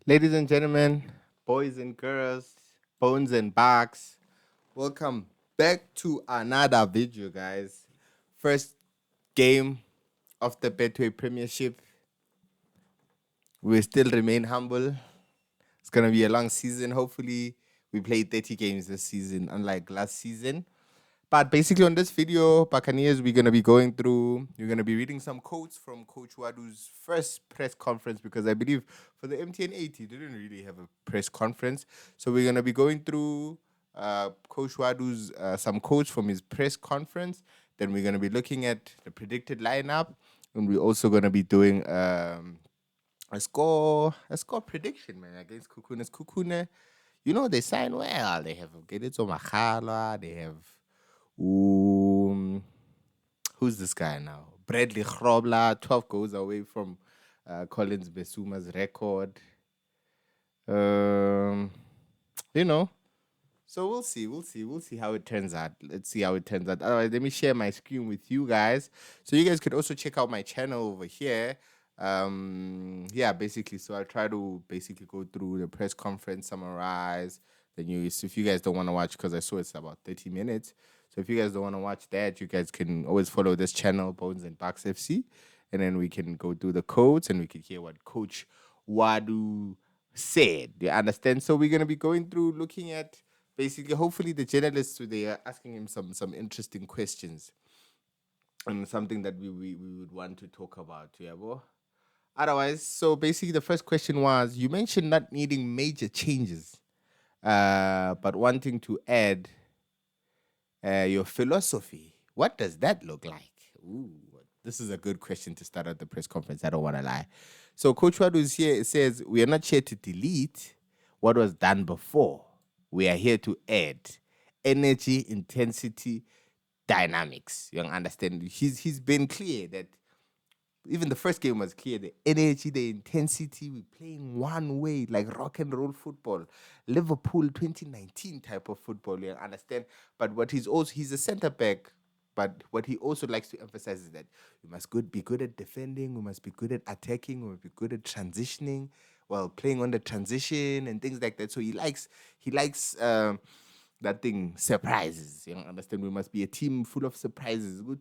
Ladies and gentlemen, boys and girls, bones and barks, welcome back to another video, guys. First game of the Betway Premiership. We still remain humble. It's gonna be a long season. Hopefully, we play 30 games this season, unlike last season. But basically, on this video, Buccaneers, we're gonna be reading some quotes from Coach Ouaddu's first press conference because I believe for the MTN 8, he didn't really have a press conference. So we're gonna be going through Coach Ouaddu's some quotes from his press conference. Then we're gonna be looking at the predicted lineup, and we're also gonna be doing a score prediction, man, against Sekhukhune. You know they sign well. They have Gedetso Makhalwa. They have um, who's this guy now? Bradley Grobler, 12 goals away from Collins Besuma's record. Um, you know, so we'll see how it turns out. Let's see how it turns out. Otherwise, let me share my screen with you guys, so you guys could also check out my channel over here. Yeah, basically, so I'll try to basically go through the press conference, summarize. Then if you guys don't want to watch, because I saw it's about 30 minutes. So if you guys don't want to watch that, you guys can always follow this channel, Bones and Bucks FC, and then we can go through the codes and we can hear what Coach Wadu said. You understand? So we're gonna be going through looking at basically, hopefully, the journalists they are asking him some interesting questions and something that we would want to talk about. Yeah, boy. Otherwise, so basically, the first question was you mentioned not needing major changes, but wanting to add your philosophy. What does that look like? Ooh, this is a good question to start at the press conference. I don't want to lie. So Coach Wadu is here. It says we are not here to delete what was done before. We are here to add energy, intensity, dynamics. You understand? He's been clear that even the first game was clear. The energy, the intensity, we playing one way, like rock and roll football, Liverpool 2019 type of football. You understand? But what he's a centre back. But what he also likes to emphasize is that we must be good at defending, we must be good at attacking, we must be good at transitioning, while playing on the transition and things like that. So he likes that thing surprises. You understand? We must be a team full of surprises. Go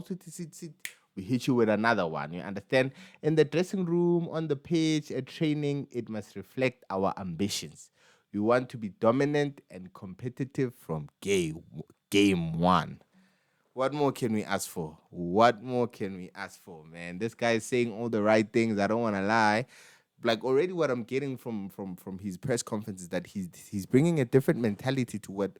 to sit. We hit you with another one. You understand? In the dressing room, on the pitch, at training, it must reflect our ambitions. We want to be dominant and competitive from game one. What more can we ask for? What more can we ask for, man? This guy is saying all the right things. I don't want to lie. Like already, what I'm getting from his press conference is that he's bringing a different mentality to what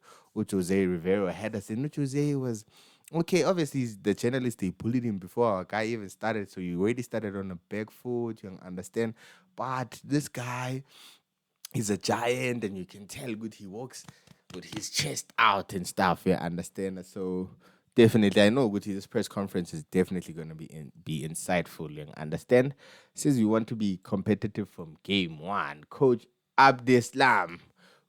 Jose Rivero had us. And Jose was okay. Obviously, the journalists they bullied him before our guy even started, so you already started on a back foot. You understand? But this guy, he's a giant, and you can tell good he walks with his chest out and stuff. Yeah, understand? So definitely, I know Guti, this press conference is definitely going to be insightful. You understand? Says we want to be competitive from game one. Coach Abdeslam,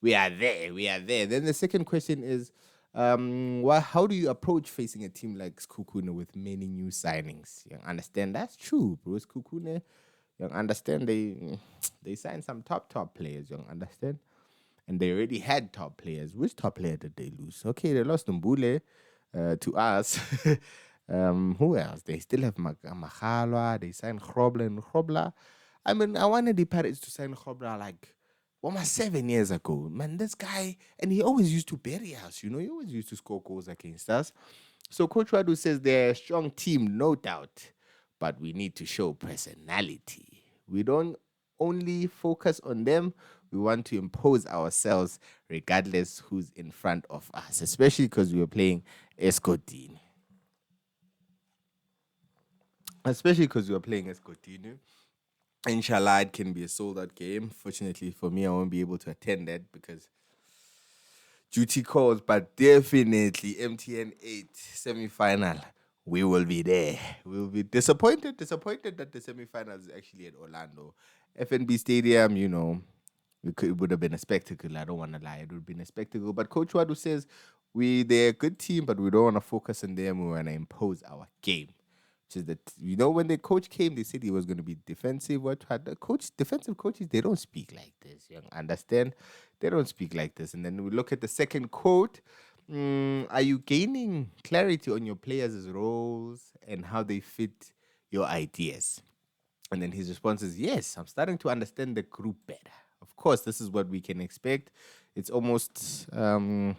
we are there. We are there. Then the second question is, how do you approach facing a team like Sekhukhune with many new signings? You understand? That's true, bro. Sekhukhune, you understand? They signed some top players. You understand? And they already had top players. Which top player did they lose? Okay, they lost Mbule to us. Who else? They still have Makhalwa. They signed Grobler and Grobler. I mean, I wanted the Pirates to sign Grobler like almost 7 years ago. Man, this guy, and he always used to bury us, you know, he always used to score goals against us. So Coach Wadu says they're a strong team, no doubt, but we need to show personality. We don't only focus on them, we want to impose ourselves regardless who's in front of us, especially because we were playing Escotini. Especially because we were playing Escotini. Inshallah, it can be a sold out game. Fortunately for me, I won't be able to attend that because duty calls, but definitely MTN 8 semi final. We will be there. We'll be disappointed that the semi-final is actually at Orlando. FNB Stadium, you know, it would have been a spectacle. I don't want to lie. It would have been a spectacle. But Coach Wadu says they're a good team, but we don't want to focus on them. We want to impose our game. which is that, when the coach came, they said he was going to be defensive. The defensive coaches, they don't speak like this. You understand? They don't speak like this. And then we look at the second quote. Are you gaining clarity on your players' roles and how they fit your ideas? And then his response is, yes, I'm starting to understand the group better. Of course, this is what we can expect. It's almost a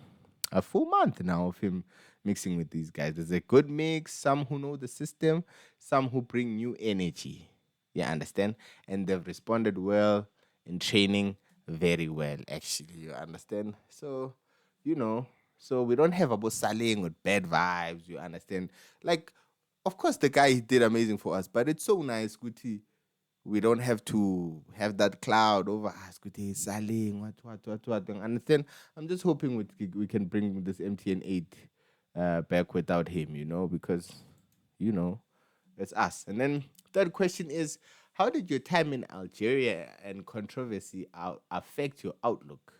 full month now of him mixing with these guys. There's a good mix, some who know the system, some who bring new energy. You understand? And they've responded well in training, very well, actually. You understand? So, you know, so we don't have Abu Saling with bad vibes. You understand? Like, of course, the guy did amazing for us, but it's so nice, Guti. We don't have to have that cloud over us. Guti, Saling, what. You understand? I'm just hoping we can bring this MTN 8 back without him, because, you know, it's us. And then third question is, how did your time in Algeria and controversy affect your outlook?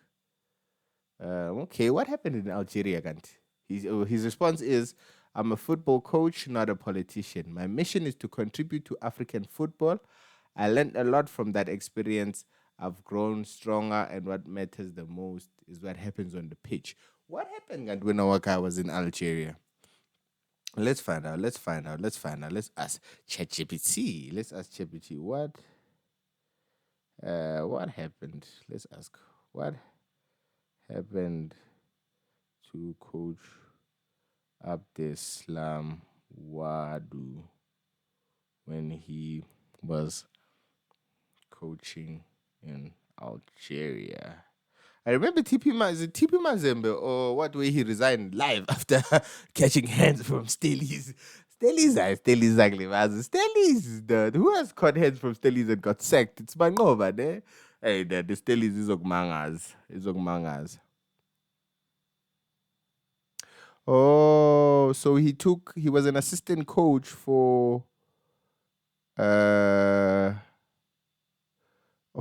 Okay, what happened in Algeria, Gant? His response is, I'm a football coach, not a politician. My mission is to contribute to African football. I learned a lot from that experience. I've grown stronger, and what matters the most is what happens on the pitch. What happened, Gant, when our guy was in Algeria? Let's find out. Let's ask ChatGPT. Let's ask ChatGPT what happened. Let's ask what happened to Coach Abdeslam Wadu when he was coaching in Algeria. I remember TP Mazembe or what way he resigned live after catching hands from Stellies. Stellies exactly. Stellies, who has caught hands from Stellies and got sacked? It's Bangova, eh? Hey, the Stellies is Ogmangas. Oh, so he was an assistant coach uh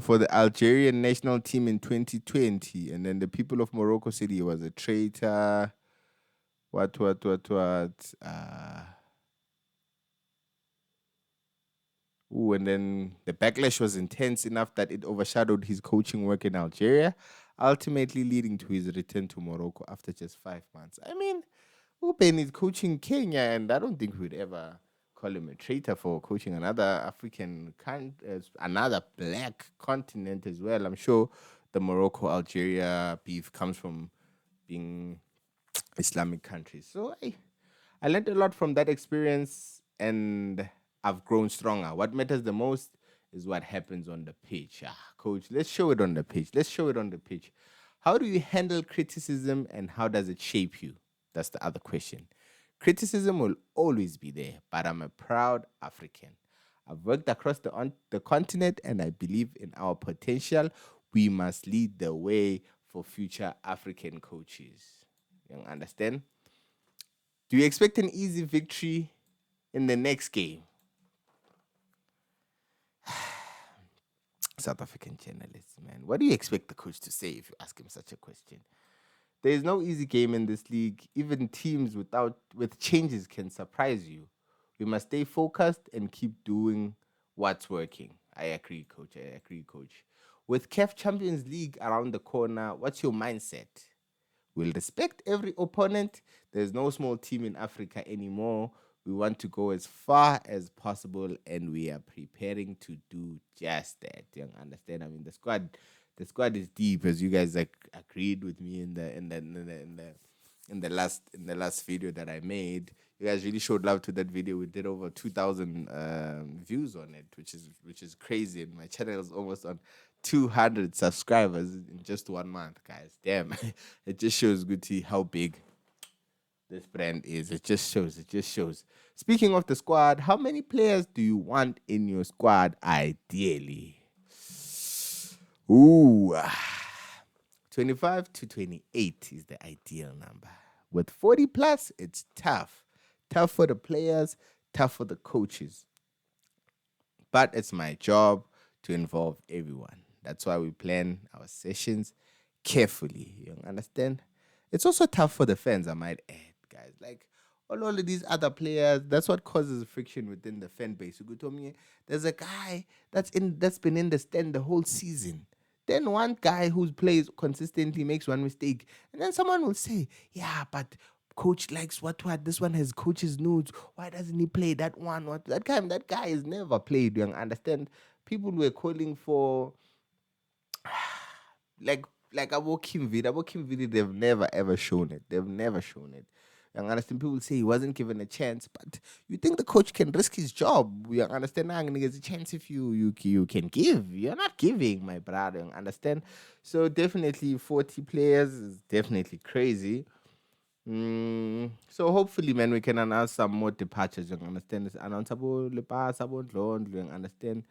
for the Algerian national team in 2020, and then the people of Morocco said he was a traitor. What? And then the backlash was intense enough that it overshadowed his coaching work in Algeria, ultimately leading to his return to Morocco after just 5 months. I mean, Uben is coaching Kenya, and I don't think we'd ever call him a traitor for coaching another another black continent as well. I'm sure the Morocco-Algeria beef comes from being Islamic countries. So I learned a lot from that experience, and I've grown stronger. What matters the most is what happens on the pitch. Coach, let's show it on the pitch. How do you handle criticism, and how does it shape you? That's the other question. Criticism will always be there, but I'm a proud African. I've worked across the continent, and I believe in our potential. We must lead the way for future African coaches. You understand? Do you expect an easy victory in the next game? South African journalists, man. What do you expect the coach to say if you ask him such a question? There is no easy game in this league. Even teams with changes can surprise you. We must stay focused and keep doing what's working. I agree, coach. With CAF Champions League around the corner, what's your mindset? We'll respect every opponent. There's no small team in Africa anymore. We want to go as far as possible, and we are preparing to do just that. You understand? I mean, the squad is deep, as you guys agreed with me in the last video that I made. You guys really showed love to that video. We did over 2,000 views on it, which is crazy. And my channel is almost on 200 subscribers in just 1 month, guys. Damn, it just shows Guti how big this brand is. It just shows. Speaking of the squad, how many players do you want in your squad ideally? Ooh, 25 to 28 is the ideal number. With 40 plus, it's tough. Tough for the players, tough for the coaches. But it's my job to involve everyone. That's why we plan our sessions carefully. You understand? It's also tough for the fans, I might add, guys. Like, all of these other players. That's what causes friction within the fan base. You told me there's a guy that's been in the stand the whole season. Then one guy who plays consistently makes one mistake, and then someone will say, "Yeah, but coach likes what this one has coach's notes. Why doesn't he play that one? What that guy has never played. You understand? People were calling for like about Kim Vidi, they've never ever shown it. They've never shown it. You understand? People say he wasn't given a chance, but you think the coach can risk his job? You understand? Now there's a chance if you can give. You're not giving, my brother. You understand? So definitely 40 players is definitely crazy. So hopefully, man, we can announce some more departures. You understand? Announce about Lepas, about London. You understand?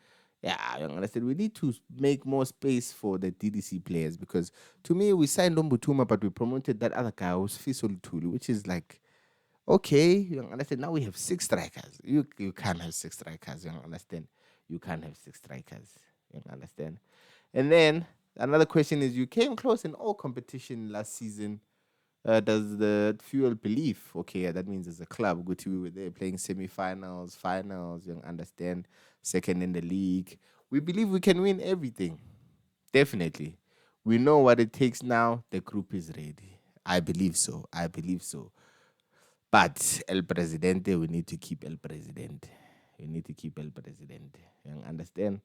Yeah, you understand. We need to make more space for the DDC players because to me, we signed Ombutuma, but we promoted that other guy who's Fisol Tulu, which is like, okay, you understand. Now we have 6 strikers. You can't have 6 strikers. You understand? You can't have 6 strikers. You understand? And then another question is, you came close in all competition last season. Does the fuel belief? Okay, yeah, that means as a club, good to we were there playing semi-finals, finals. You understand? Second in the league. We believe we can win everything. Definitely. We know what it takes now. The group is ready. I believe so. I believe so. But El Presidente, we need to keep El Presidente. We need to keep El Presidente. You understand?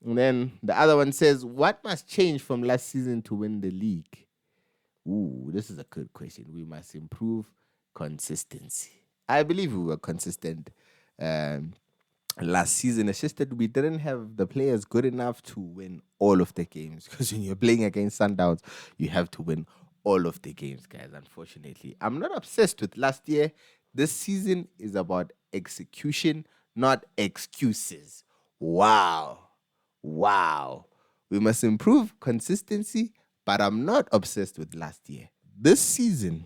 And then the other one says, what must change from last season to win the league? Ooh, this is a good question. We must improve consistency. I believe we were consistent um, last season. It's just that we didn't have the players good enough to win all of the games. Because when you're playing against Sundowns, you have to win all of the games, guys, unfortunately. I'm not obsessed with last year. This season is about execution, not excuses. Wow. Wow. We must improve consistency, but I'm not obsessed with last year. This season,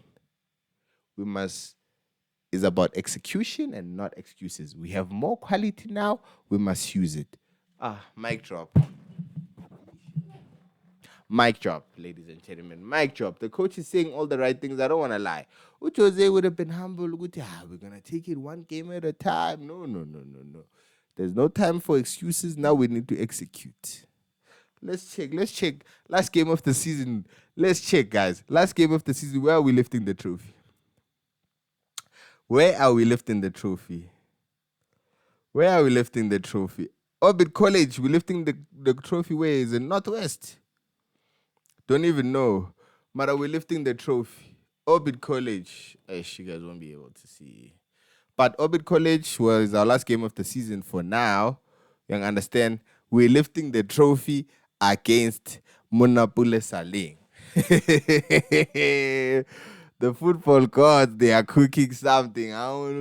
we must is about execution and not excuses. We have more quality now. We must use it. Mic drop. Mic drop, ladies and gentlemen. Mic drop. The coach is saying all the right things. I don't want to lie. Jose would have been humble. We're going to take it one game at a time. No, no, no, no, no. There's no time for excuses. Now we need to execute. Let's check. Let's check. Last game of the season. Let's check, guys. Last game of the season. Where are we lifting the trophy? Where are we lifting the trophy? Where are we lifting the trophy? Orbit College. We're lifting the trophy where is in Northwest. Don't even know. But are we lifting the trophy? Orbit College. You guys won't be able to see. But Orbit College was our last game of the season for now. You understand? We're lifting the trophy against Munapule Saling. The football gods, they are cooking something. I want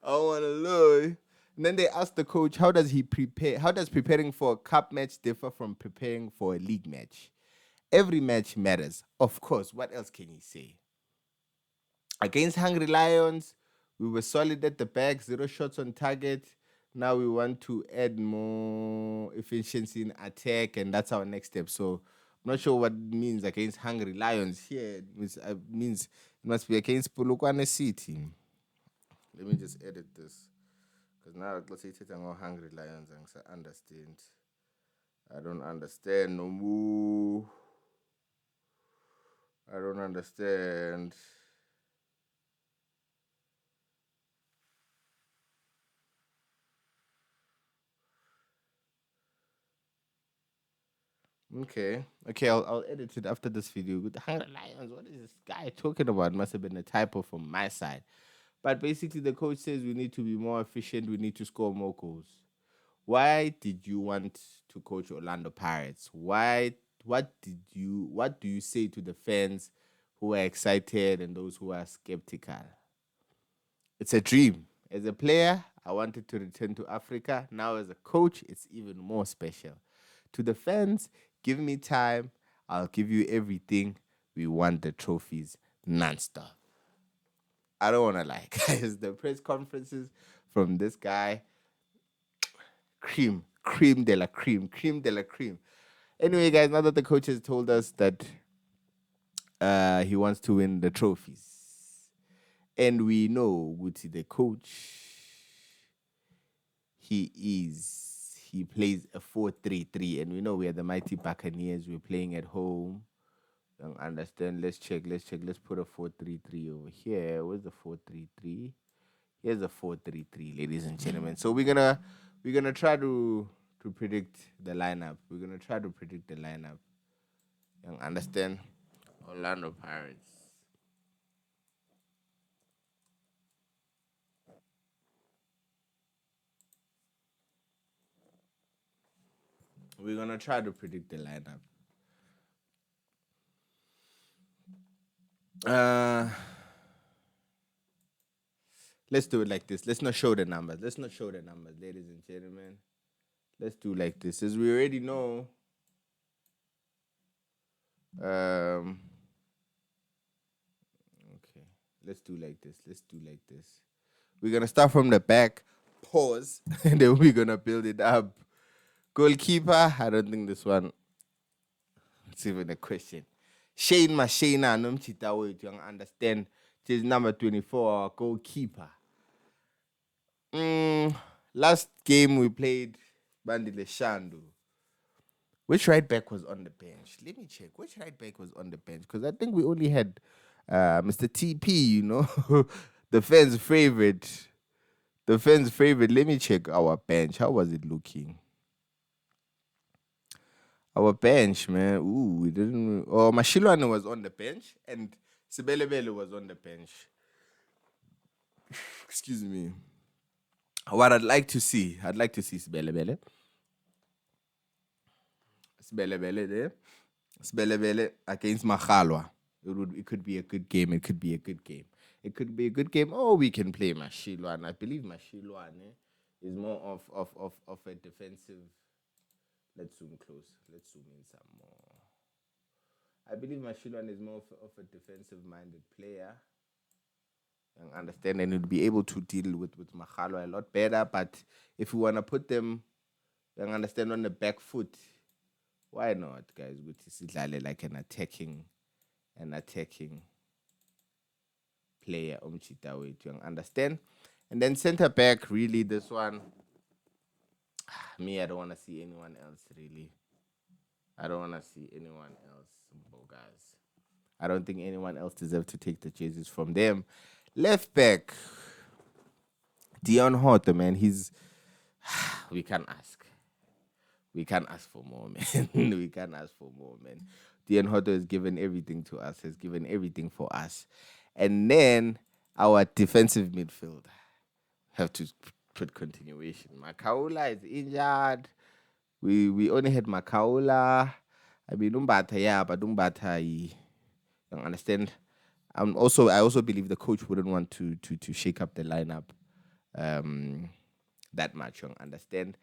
to know. And then they asked the coach, how does he prepare? How does preparing for a cup match differ from preparing for a league match? Every match matters. Of course, what else can he say? Against Hungry Lions, we were solid at the back, 0 shots on target. Now we want to add more efficiency in attack, and that's our next step. So I'm not sure what it means against Hungry Lions here. It means it must be against Polokwane City. Let me just edit this. Because now, let's say it's Hungry Lions, I understand. I don't understand no more. I don't understand. Okay. I'll edit it after this video. With the Hungry Lions, what is this guy talking about? Must have been a typo from my side. But basically, the coach says we need to be more efficient. We need to score more goals. Why did you want to coach Orlando Pirates? Why? What do you say to the fans who are excited and those who are skeptical? It's a dream. As a player, I wanted to return to Africa. Now, as a coach, it's even more special. To the fans, give me time. I'll give you everything. We want the trophies nonstop. I don't want to lie, guys. The press conferences from this guy, cream de la cream, cream de la cream. Anyway, guys, now that the coach has told us that he wants to win the trophies, And we know Guti, the coach, he plays a 4-3-3, and we know we are the mighty Buccaneers. We're playing at home. Don't understand. Let's check. Let's put a 4-3-3 over here. Where's the 4-3-3? Here's a 4-3-3, ladies and gentlemen. So we're gonna try to predict the lineup. We're gonna try to predict the lineup. You understand? Orlando Pirates. We're gonna try to predict the lineup. Uh let's do it like this. Let's not show the numbers. Let's not show the numbers, ladies and gentlemen. Let's do like this. As we already know, um okay. Let's do like this. Let's do like this. We're gonna start from the back, pause, and then we're gonna build it up. Goalkeeper, I don't think this one it's even a question. Shane Mashena, Nomchita, you understand. This is number 24, our goalkeeper. Mm, last game we played Bandile Shandu. Which right back was on the bench? Let me check. Which right back was on the bench? Because I think we only had Mr. TP, the fans' favorite. The fans' favorite. Let me check our bench. How was it looking? Our bench, man. Ooh, we didn't. Oh, Mashilwane was on the bench and Sibelebele was on the bench. Excuse me. What I'd like to see Sibelebele. Sibelebele there. Sibelebele against Machalwa. It could be a good game. It could be a good game. It could be a good game. Or we can play Mashilwane. I believe Mashilwane is more of a defensive. Let's zoom close. Let's zoom in some more. I believe Mashilwane is more of a defensive minded player. I understand, and he'll be able to deal with Mahalo a lot better. But if we want to put them, you understand, on the back foot, why not, guys? With Sidlale like an attacking player, Umchita, you understand? And then center back, really, this one, me, I don't want to see anyone else, really. I don't want to see anyone else, guys. I don't think anyone else deserves to take the jerseys from them. Left back, Dion Horta, man. We can't ask. We can't ask for more, man. We can't ask for more, man. Dion Horta has given everything to us, has given everything for us. And then our defensive midfield have to put continuation. Makaula is injured. We only had Makaula. I mean, Umbata, yeah, but Umbata, you understand? I also believe the coach wouldn't want to shake up the lineup that much. You understand?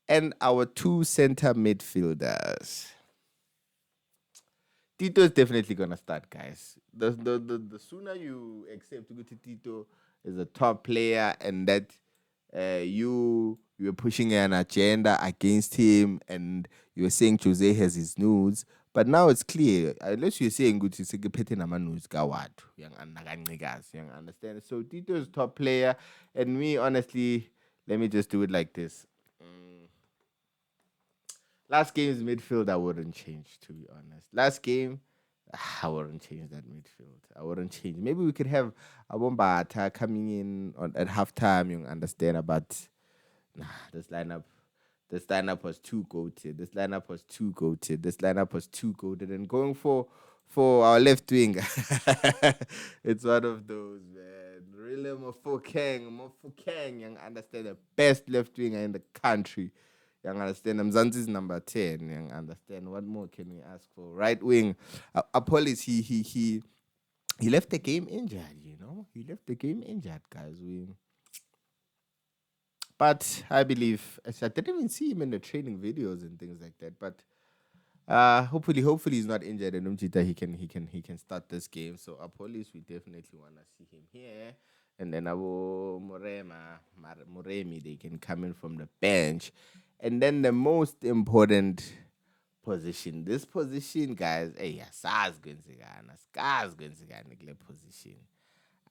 And our two center midfielders. Tito is definitely gonna start, guys. The sooner you accept to go to Tito as a top player and that you're pushing an agenda against him and you're saying Jose has his news. But now it's clear, unless you're saying good to sekephethe namanus kawadu, yang anakancikazi, you understand? So Tito is top player, and me honestly, let me just do it like this. Last game's midfield, I wouldn't change, to be honest. Last game, I wouldn't change that midfield. I wouldn't change. Maybe we could have a Bombata coming in at halftime, you understand, but nah, this lineup was too goated. This lineup was too goated. This lineup was too goated. And going for our left wing, it's one of those, man. Really, Mofokeng, you understand, the best left winger in the country. You understand? Mzansi is number 10. You understand? What more can we ask for? Right wing. Apollos, he left the game injured. He left the game injured, guys. But I believe I didn't even see him in the training videos and things like that. But hopefully he's not injured and Umchita he can start this game. So Apollos, we definitely wanna see him here. And then Muremi, they can come in from the bench. And then the most important position. This position, guys, hey, scars going to kule position.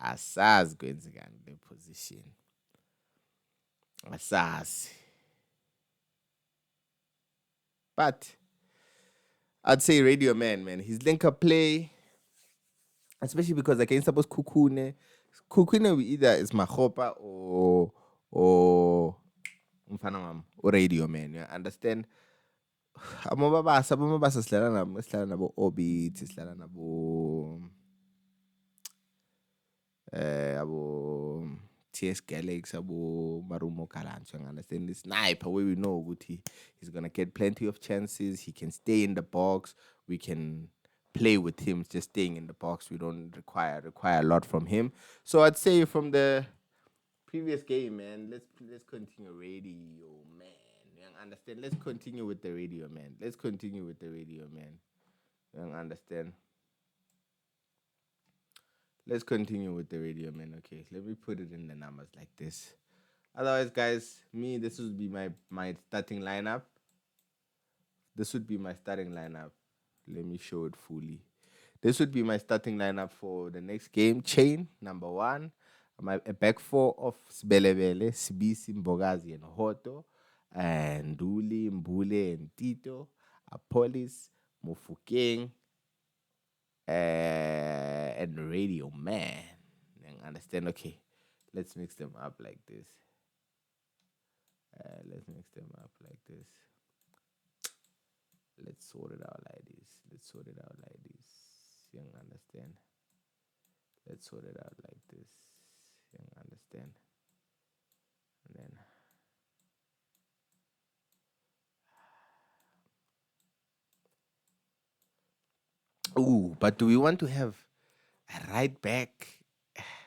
Asazi kwenzekani le position. Asazi. But I'd say Radio Man. His link-up play, especially because against suppose Sekhukhune. Sekhukhune either is Mahopa or umfana wami, or Radio Man. You understand? Abomabasa sidlala nabo Orbit, sidlala nabo abo TS Galaxy, abo Marumo Kalancho. You understand? The sniper where we know he's gonna get plenty of chances. He can stay in the box. We can play with him just staying in the box. We don't require a lot from him. So I'd say from the previous game, man, let's continue radio, man. You understand? Let's continue with the radio, man. Let's continue with the radio, man. You understand? Let's continue with the radio, man. Okay, let me put it in the numbers like this. Otherwise, guys, this would be my starting lineup. This would be my starting lineup. Let me show it fully. This would be my starting lineup for the next game. Chain, number one. A back four of Sbelebele, Sibisi, Mbogazi, and Hoto. And Duli, Mbule, and Tito. Apolis, Mufukeng, and Radio Man. Understand? Okay, let's mix them up like this. Let's mix them up like this. Let's sort it out like this. Let's sort it out like this. You understand? Let's sort it out like this. You understand? And then but do we want to have a right back?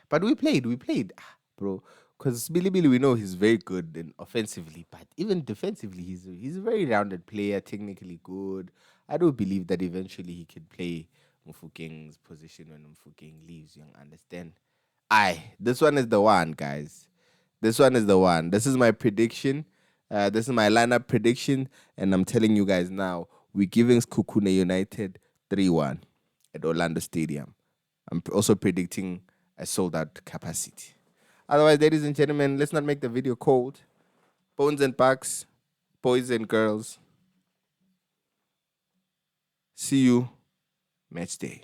But we played, bro. Because Billy we know he's very good in offensively, but even defensively, he's a very rounded player, technically good. I do believe that eventually he could play Mufukeng's position when Mufukeng leaves. You understand? This one is the one, guys. This one is the one. This is my prediction. This is my lineup prediction, and I'm telling you guys now, we're giving Sekhukhune United 3-1 at Orlando Stadium. I'm also predicting a sold-out capacity. Otherwise, ladies and gentlemen, let's not make the video cold. Bones and bucks, boys and girls. See you match day.